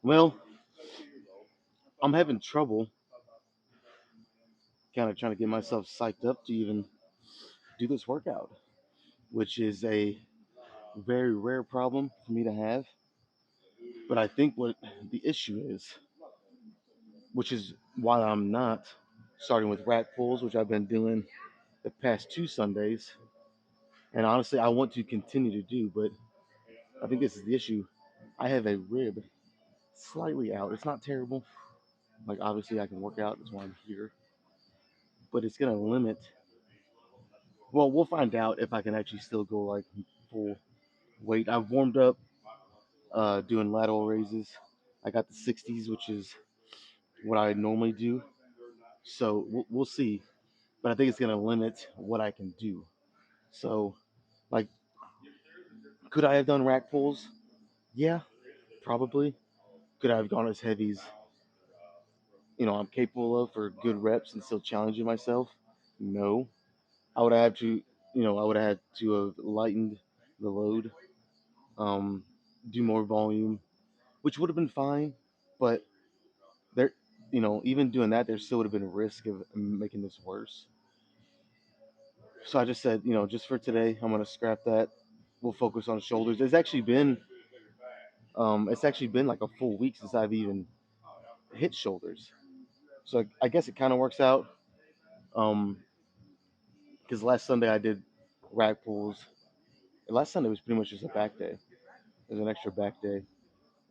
Well, I'm having trouble kind of trying to get myself psyched up to even do this workout, which is a very rare problem for me to have. But I think what the issue is, which is why I'm not starting with rack pulls, which I've been doing the past 2 Sundays, and honestly, I want to continue to do, but I think this is the issue. I have a rib slightly out. It's not terrible. Like, obviously, I can work out, that's why I'm here, but it's going to limit. Well, we'll find out if I can actually still go like full weight. I've warmed up doing lateral raises. I got the 60s, which is what I normally do. So we'll see. But I think it's going to limit what I can do. So, like, could I have done rack pulls? Yeah, probably. Could I have gone as heavy as I'm capable of for good reps and still challenging myself? No. I would have to, I would have had to have lightened the load, um, do more volume, which would have been fine. But there, even doing that, there still would have been a risk of making this worse. So I just said, just for today, I'm gonna scrap that. We'll focus on shoulders. It's actually been like a full week since I've even hit shoulders. So I guess it kind of works out. Um, because last Sunday I did rack pulls. Last Sunday was pretty much just a back day. It was an extra back day,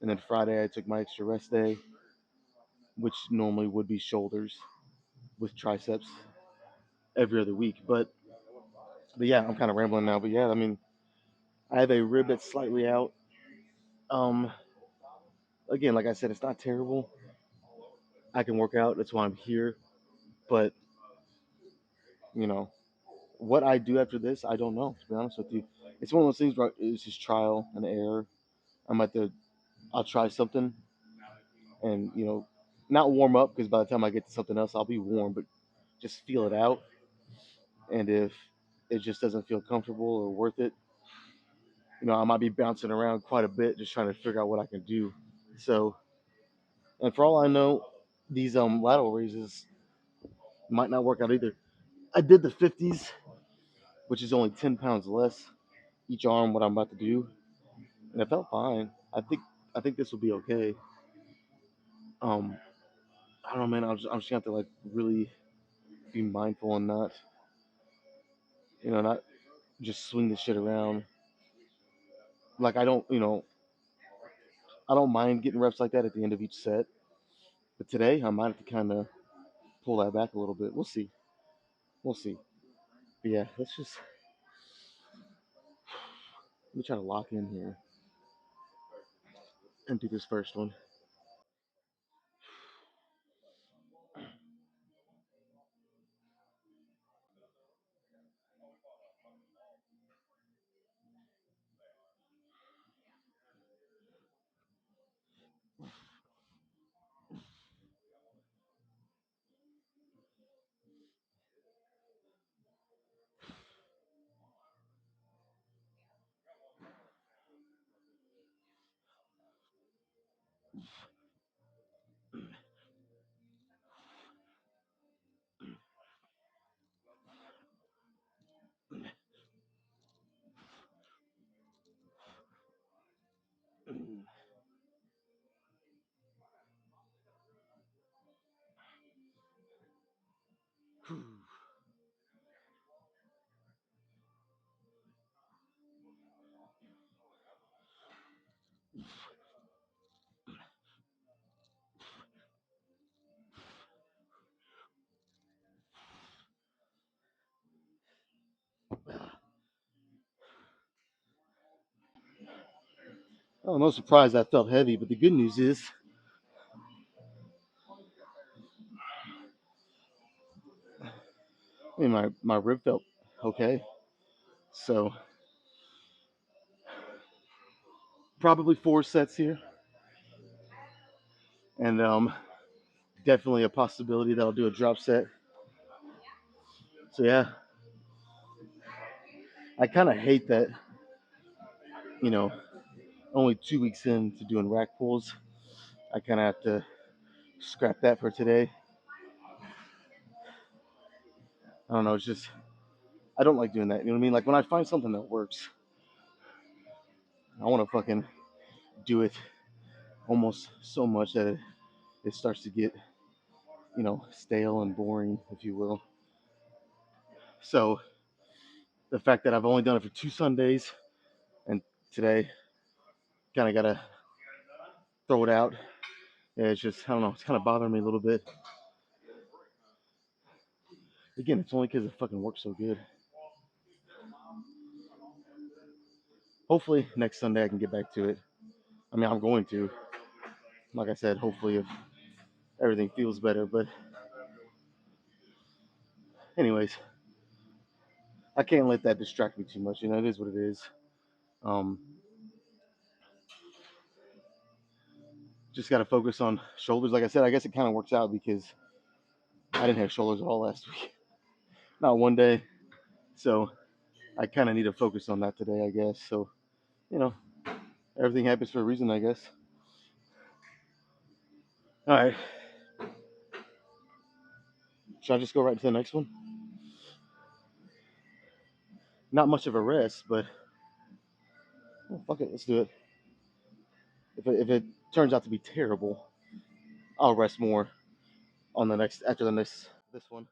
and then Friday I took my extra rest day, which normally would be shoulders with triceps every other week. But yeah, I'm kind of rambling now. But yeah, I mean, I have a rib that's slightly out. Um, again, like I said, it's not terrible. I can work out. That's why I'm here. But you know, what I do after this, I don't know. To be honest with you, it's one of those things where it's just trial and error. I'm at the. I'll try something, and not warm up because by the time I get to something else, I'll be warm. But just feel it out, and if it just doesn't feel comfortable or worth it, I might be bouncing around quite a bit, just trying to figure out what I can do. So, and for all I know, these lateral raises might not work out either. I did the 50s, which is only 10 pounds less each arm. What I'm about to do, and it felt fine. I think this will be okay. Um, I don't know, man. I'm just gonna have to like really be mindful and not just swing the shit around. Like I don't mind getting reps like that at the end of each set. But today I might have to kind of pull that back a little bit. We'll see. We'll see. But yeah, let me try to lock in here and do this first one. I'm no surprise I felt heavy, but the good news is, I mean, my rib felt okay. So probably 4 sets here, and definitely a possibility that I'll do a drop set. So yeah, I kind of hate that, you know, only 2 weeks into doing rack pulls, I kind of have to scrap that for today. I don't know, it's just I don't like doing that. You know what I mean? Like when I find something that works, I want to fucking do it almost so much that it starts to get, stale and boring, if you will. So the fact that I've only done it for 2 Sundays and today, kind of gotta throw it out. Yeah, it's just I don't know. It's kind of bothering me a little bit. Again, it's only because it fucking works so good. Hopefully next Sunday I can get back to it. I mean, I'm going to. Like I said, hopefully if everything feels better. But anyways, I can't let that distract me too much. You know, it is what it is. Um, just got to focus on shoulders. Like I said, I guess it kind of works out because I didn't have shoulders at all last week, not one day. So I kind of need to focus on that today, I guess. So you know, everything happens for a reason, I guess. All right, should I just go right to the next one? Not much of a rest, but fuck it, let's do it. If it turns out to be terrible, I'll rest more on the next after the next this one.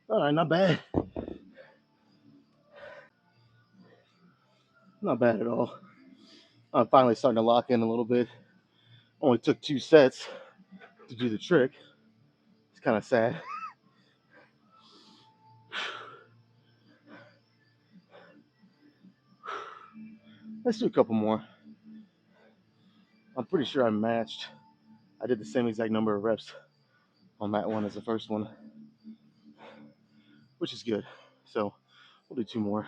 All right, not bad. Not bad at all. I'm finally starting to lock in a little bit. Only took 2 sets to do the trick. It's kind of sad. Let's do a couple more. I'm pretty sure I matched. I did the same exact number of reps on that one as the first one, which is good. So we'll do 2 more.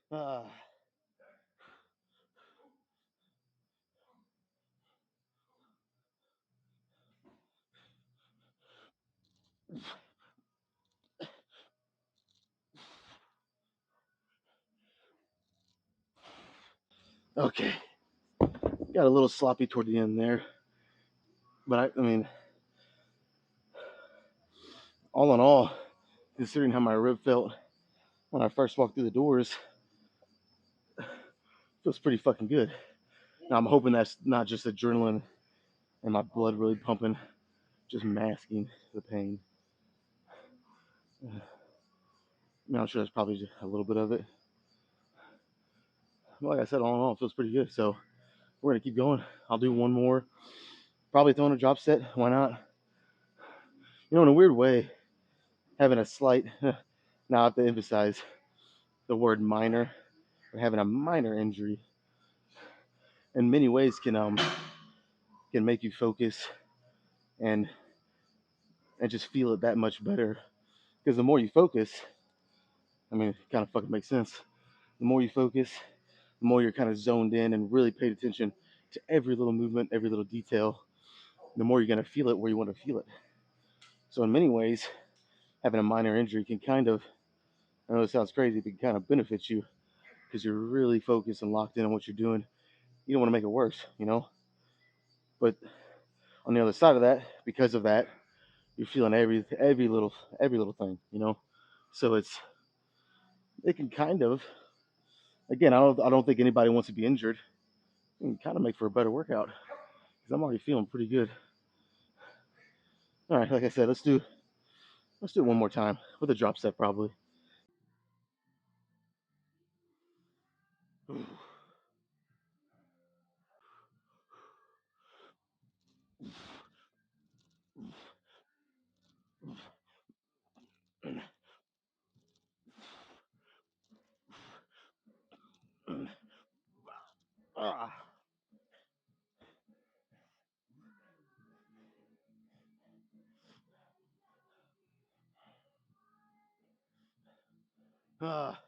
Uh, okay, got a little sloppy toward the end there, but I mean, all in all, considering how my rib felt when I first walked through the doors, feels pretty fucking good. Now I'm hoping that's not just adrenaline and my blood really pumping, just masking the pain. I mean, I'm sure that's probably just a little bit of it. Like I said, all in all, it feels pretty good. So we're gonna keep going. I'll do one more. Probably throwing a drop set. Why not? In a weird way, having a slight, now I have to emphasize the word minor, but having a minor injury in many ways can make you focus and just feel it that much better. Because the more you focus, I mean, it kind of fucking makes sense. The more you focus, the more you're kind of zoned in and really paid attention to every little movement, every little detail, the more you're going to feel it where you want to feel it. So in many ways, having a minor injury can kind of, I know it sounds crazy, but it can kind of benefit you because you're really focused and locked in on what you're doing. You don't want to make it worse. But on the other side of that, because of that, you're feeling every little thing. So it can kind of, again, I don't think anybody wants to be injured. It can kind of make for a better workout because I'm already feeling pretty good. All right, like I said, let's do it one more time with a drop set probably. Ah. Ah.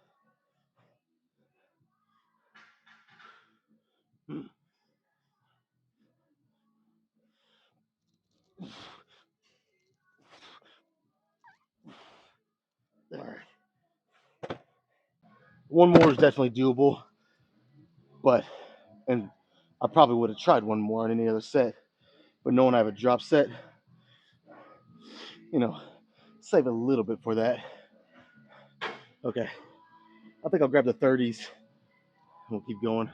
All right. One more is definitely doable, but and I probably would have tried one more on any other set, but knowing I have a drop set, you know, save a little bit for that. Okay, I think I'll grab the 30s and we'll keep going.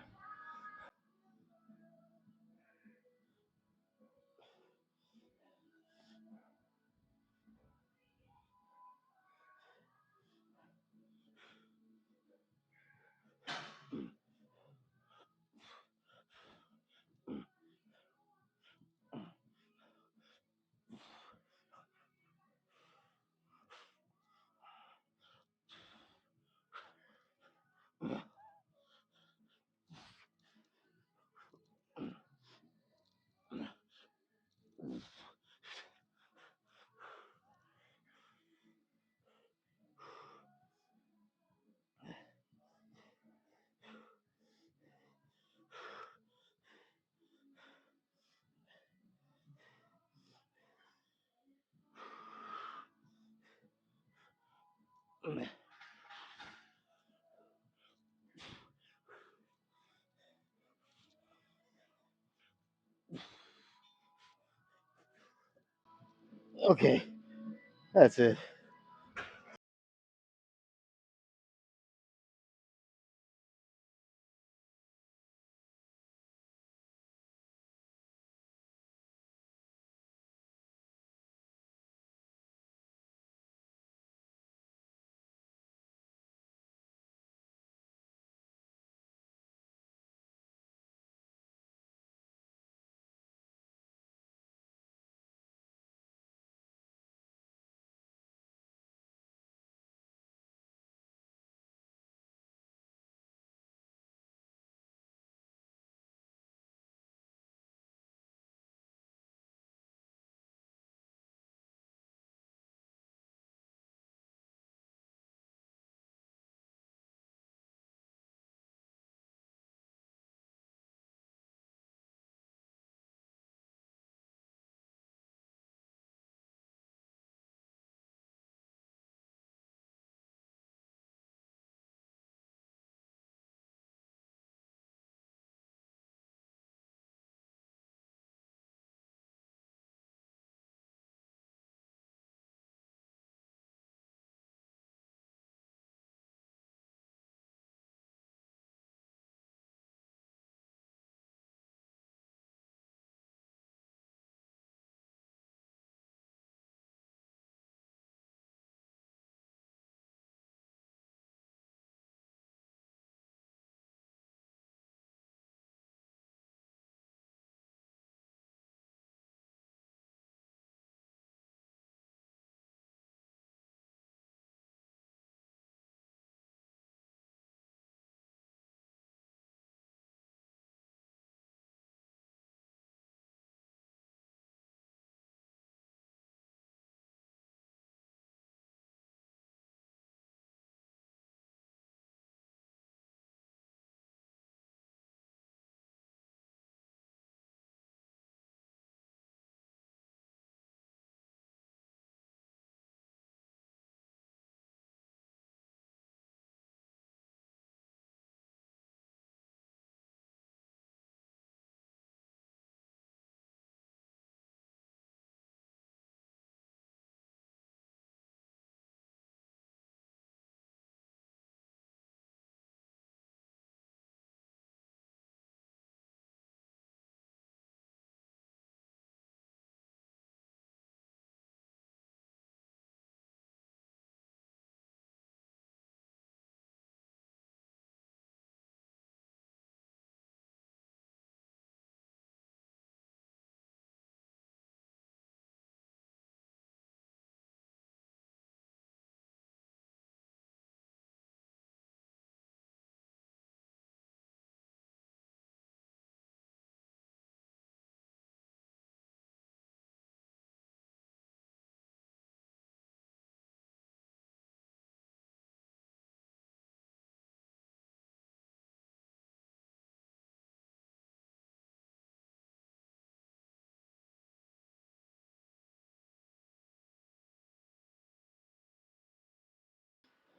Okay, that's it.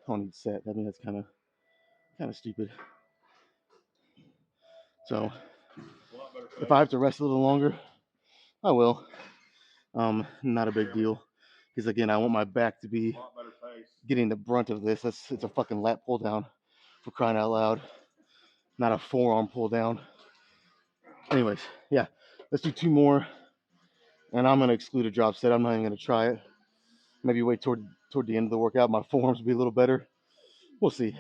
on each set. I mean, that's kind of stupid. So if I have to rest a little longer, I will. Not a big deal. Because again, I want my back to be getting the brunt of this. It's a fucking lat pull down, for crying out loud, not a forearm pull down. Anyways, yeah, let's do two more, and I'm gonna exclude a drop set. I'm not even gonna try it. Maybe wait toward the end of the workout. My forearms will be a little better. We'll see.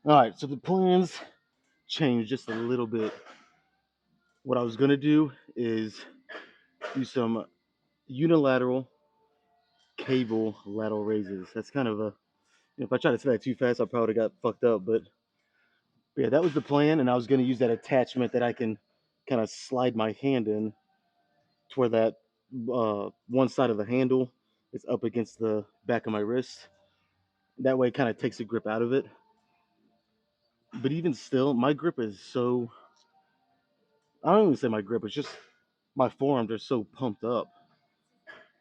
All right, so the plans changed just a little bit. What I was gonna do is do some unilateral cable lateral raises. That's kind of a, if I try to say that too fast, I probably got fucked up. But yeah, that was the plan, and I was gonna use that attachment that I can kind of slide my hand in to where that one side of the handle is up against the back of my wrist. That way, it kind of takes the grip out of it. But even still, my grip is so, I don't even say my grip, it's just my forearms are so pumped up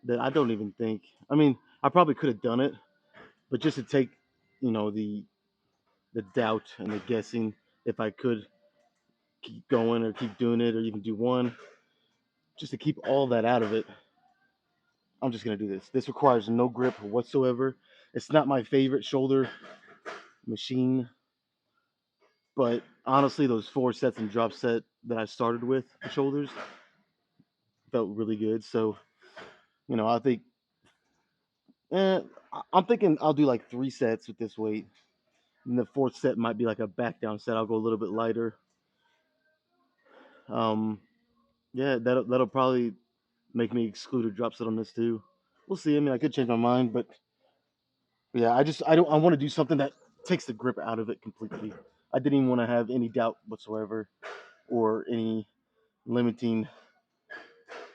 that I don't even think, I mean, I probably could have done it, but just to take, the doubt and the guessing if I could keep going or keep doing it or even do one, just to keep all that out of it, I'm just gonna do this. This requires no grip whatsoever. It's not my favorite shoulder machine, but honestly, those 4 sets and drop set that I started with the shoulders felt really good. So, I think, eh, I'm thinking I'll do like 3 sets with this weight, and the fourth set might be like a back down set. I'll go a little bit lighter. Um, yeah, that'll probably make me exclude a drop set on this too. We'll see. I mean, I could change my mind, but yeah, I want to do something that takes the grip out of it completely. I didn't even want to have any doubt whatsoever or any limiting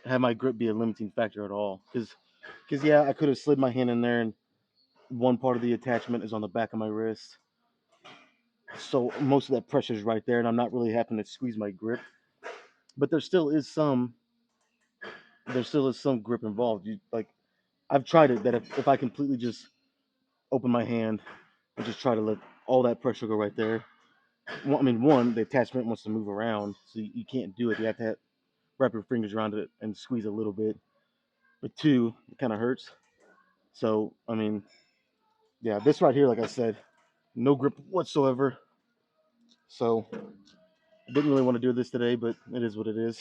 have my grip be a limiting factor at all. Because yeah, I could have slid my hand in there and one part of the attachment is on the back of my wrist, so most of that pressure is right there, and I'm not really having to squeeze my grip. But there still is some grip involved. Like I've tried it that if I completely just open my hand and just try to let all that pressure go right there. Well, I mean, one, the attachment wants to move around, so you can't do it. You have to wrap your fingers around it and squeeze a little bit. But two, it kind of hurts. So, I mean, yeah, this right here, like I said, no grip whatsoever. So, I didn't really want to do this today, but it is what it is.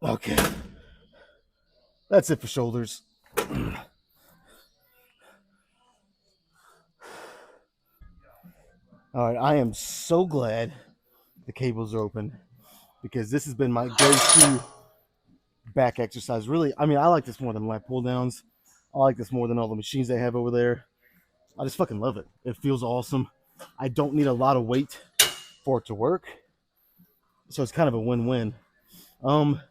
Okay, that's it for shoulders. All right, I am so glad the cables are open because this has been my go-to back exercise. Really, I mean, I like this more than lat pull downs. I like this more than all the machines they have over there. I just fucking love it. It feels awesome. I don't need a lot of weight for it to work, so it's kind of a win-win. Um,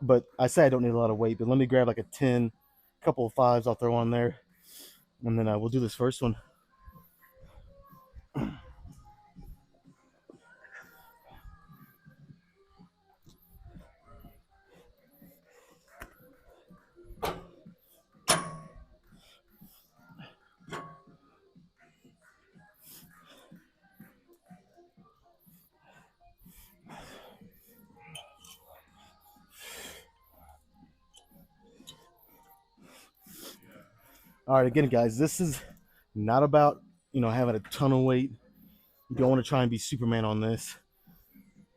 but I say I don't need a lot of weight. But let me grab like a 10, couple of fives I'll throw on there, and then we'll do this first one. All right, again, guys, this is not about having a ton of weight. You don't want to try and be Superman on this.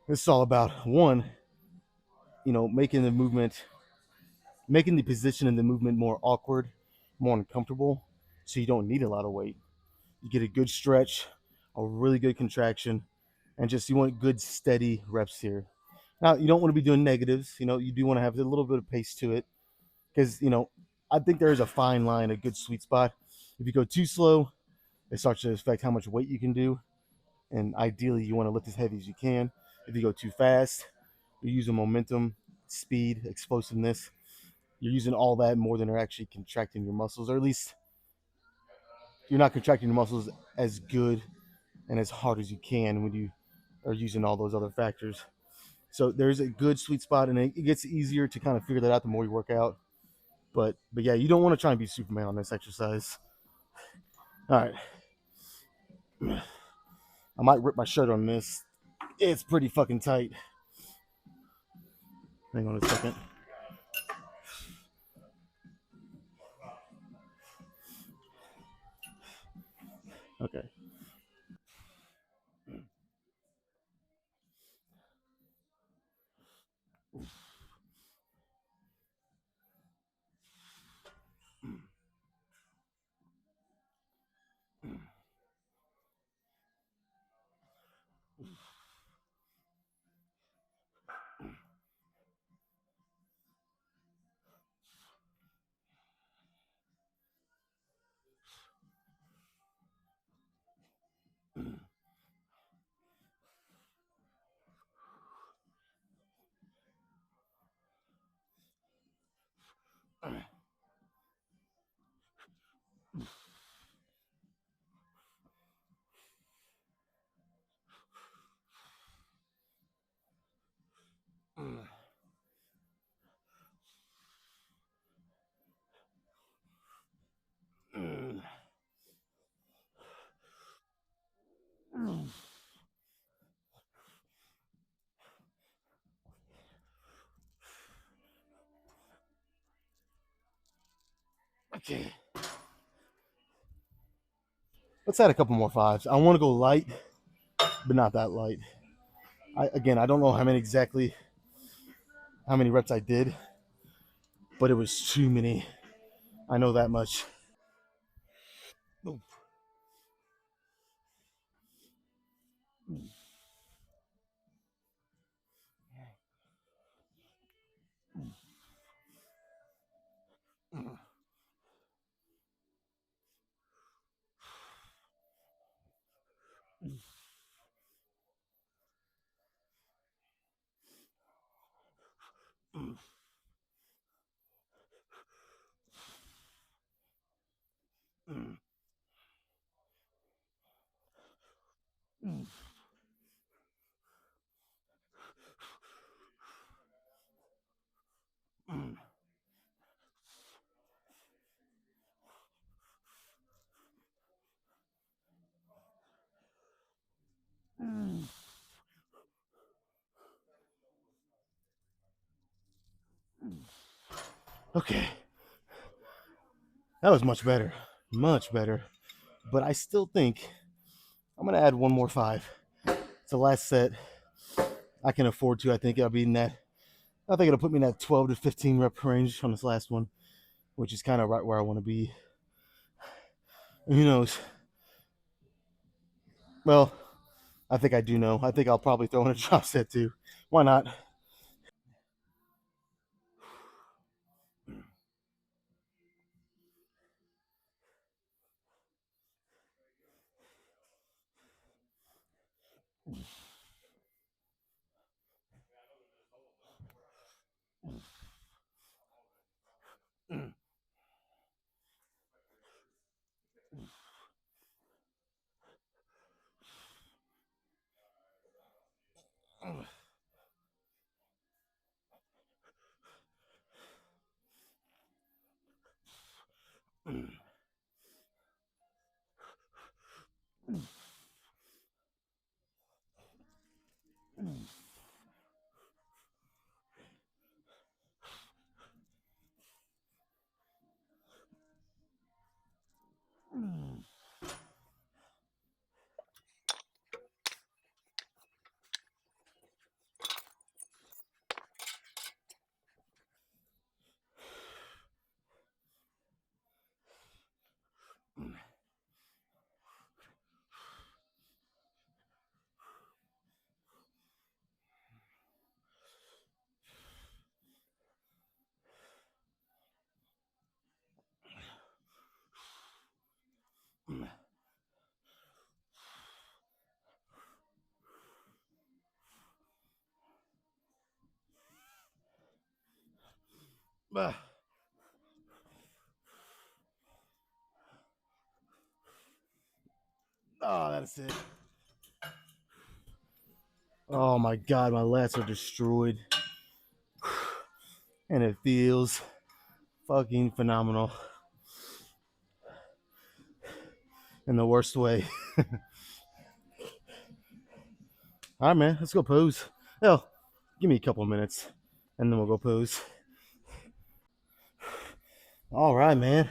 This is all about one, making the movement, making the position and the movement more awkward, more uncomfortable, so you don't need a lot of weight. You get a good stretch, a really good contraction, and just you want good steady reps here. Now you don't want to be doing negatives. You do want to have a little bit of pace to it because I think there is a fine line, a good sweet spot. If you go too slow, it starts to affect how much weight you can do, and ideally you want to lift as heavy as you can. If you go too fast, you're using momentum, speed, explosiveness. You're using all that more than you're actually contracting your muscles, or at least you're not contracting your muscles as good and as hard as you can when you are using all those other factors. So there's a good sweet spot, and it gets easier to kind of figure that out the more you work out. But yeah, you don't want to try and be Superman on this exercise. All right, I might rip my shirt on this. It's pretty fucking tight. Hang on a second. Okay. Okay. Let's add a couple more fives. I want to go light but not that light. I don't know how many reps I did, but it was too many. I know that much. Okay, that was much better. But I still think I'm gonna add one more five. It's the last set. I can afford to. I think I'll be in that. I think it'll put me in that 12 to 15 rep range on this last one, which is kind of right where I want to be. And who knows? Well, I think I do know. I think I'll probably throw in a drop set too. Why not? Oh, that's it. Oh my god, my lats are destroyed. And it feels fucking phenomenal. In the worst way. All right, man, let's go pose. Hell, give me a couple of minutes and then we'll go pose. All right, man.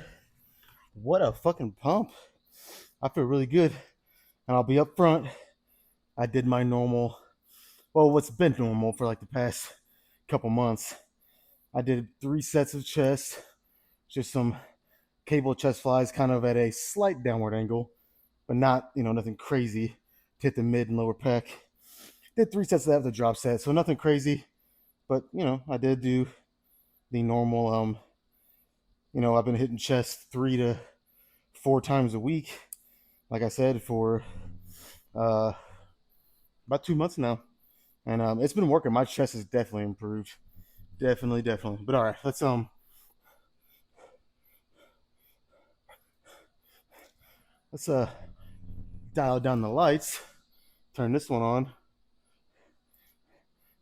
What a fucking pump. I feel really good. And I'll be up front. I did my normal, well, what's been normal for like the past couple months. I did 3 sets of chest, just some cable chest flies, kind of at a slight downward angle, but not, nothing crazy to hit the mid and lower pec. Did 3 sets of that with a drop set, so nothing crazy, but I did do the normal. I've been hitting chest 3 to 4 times a week, like I said, for uh, about 2 months now, and it's been working. My chest has definitely improved, definitely. But all right, let's dial down the lights, turn this one on.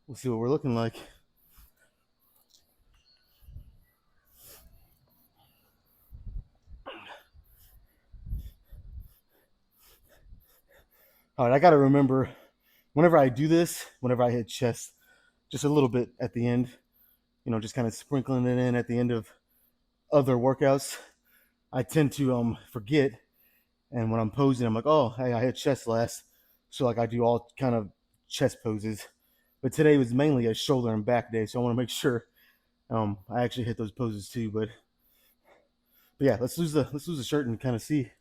We'll see what we're looking like. All right, I got to remember whenever I do this, whenever I hit chest, just a little bit at the end, just kind of sprinkling it in at the end of other workouts. I tend to forget, and when I'm posing, I'm like, oh, hey, I hit chest last, So like I do all kind of chest poses, but today was mainly a shoulder and back day. So I want to make sure I actually hit those poses too. But yeah, let's lose the shirt and kind of see.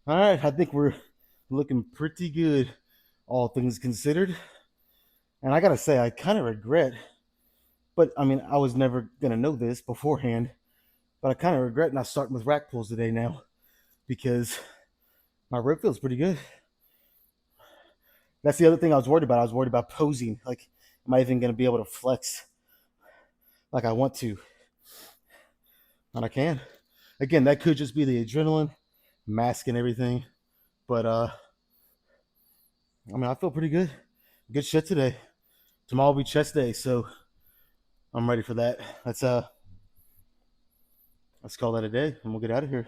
All right, I think we're looking pretty good, all things considered. And I gotta say, I kind of regret, but I mean, I was never gonna know this beforehand, but I kind of regret not starting with rack pulls today now because my rib feels pretty good. That's the other thing I was worried about. I was worried about posing. Like, am I even gonna be able to flex like I want to? And I can. Again, that could just be the adrenaline, mask and everything. But I mean, I feel pretty good. Good shit today. Tomorrow will be chest day, so I'm ready for that. Let's call that a day, and we'll get out of here.